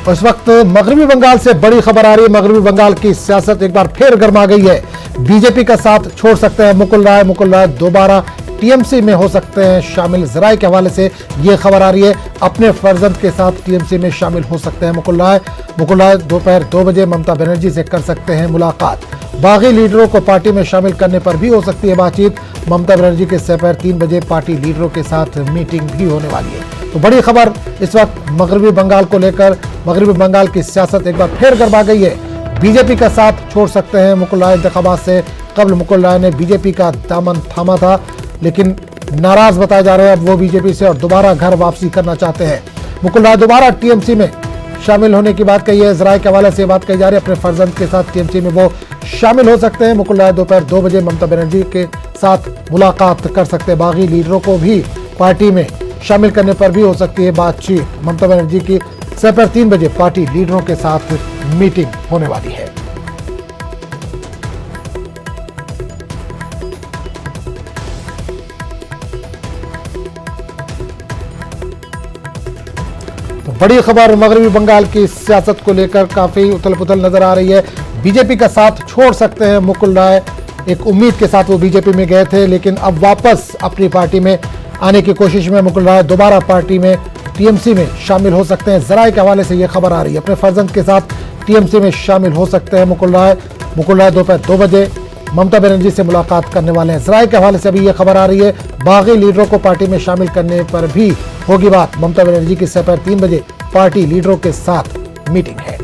और इस वक्त मगरबी बंगाल से बड़ी खबर आ रही है। मगरबी बंगाल की सियासत एक बार फिर गर्मा गई है। बीजेपी का साथ छोड़ सकते हैं मुकुल राय। मुकुल राय दोबारा टीएमसी में हो सकते हैं शामिल। जराए के हवाले से यह खबर आ रही है, अपने फर्जंद के साथ टीएमसी में शामिल हो सकते हैं मुकुल राय। मुकुल राय दोपहर 2 बजे ममता बनर्जी से कर सकते हैं मुलाकात। बागी लीडरों को पार्टी में शामिल करने पर भी हो सकती है बातचीत। ममता बनर्जी के दोपहर 3 बजे पार्टी लीडरों के साथ मीटिंग भी होने वाली है। तो बड़ी खबर इस वक्त मगरबी बंगाल को लेकर। मगरबी बंगाल की सियासत एक बार फिर गरमा गई है। बीजेपी का साथ छोड़ सकते हैं मुकुल राय। इंतखाबात से कबल मुकुल राय ने बीजेपी का दामन थामा था, लेकिन नाराज बताए जा रहे हैं अब वो बीजेपी से और दोबारा घर वापसी करना चाहते हैं। मुकुल राय दोबारा टीएमसी में शामिल होने की बात कही है। जराए के हवाले से बात कही जा रही है, अपने फर्जंद के साथ टीएमसी में वो शामिल हो सकते हैं। मुकुल राय दोपहर 2 बजे ममता बनर्जी के साथ मुलाकात कर सकते हैं। बागी लीडरों को भी पार्टी में शामिल करने पर भी हो सकती है बातचीत। ममता बनर्जी की दोपहर 3 बजे पार्टी लीडरों के साथ मीटिंग होने वाली है। तो बड़ी खबर मगरबी बंगाल की सियासत को लेकर काफी उथल पुथल नजर आ रही है। बीजेपी का साथ छोड़ सकते हैं मुकुल राय। एक उम्मीद के साथ वो बीजेपी में गए थे, लेकिन अब वापस अपनी पार्टी में आने की कोशिश में मुकुल राय दोबारा पार्टी में टीएमसी में शामिल हो सकते हैं। जराए के हवाले से यह खबर आ रही है, अपने फर्जंद के साथ टीएमसी में शामिल हो सकते हैं मुकुल राय। मुकुल राय दोपहर 2 बजे ममता बनर्जी से मुलाकात करने वाले हैं। जराए के हवाले से अभी यह खबर आ रही है, बागी लीडरों को पार्टी में शामिल करने पर भी होगी बात। ममता बनर्जी की दोपहर 3 बजे पार्टी लीडरों के साथ मीटिंग है।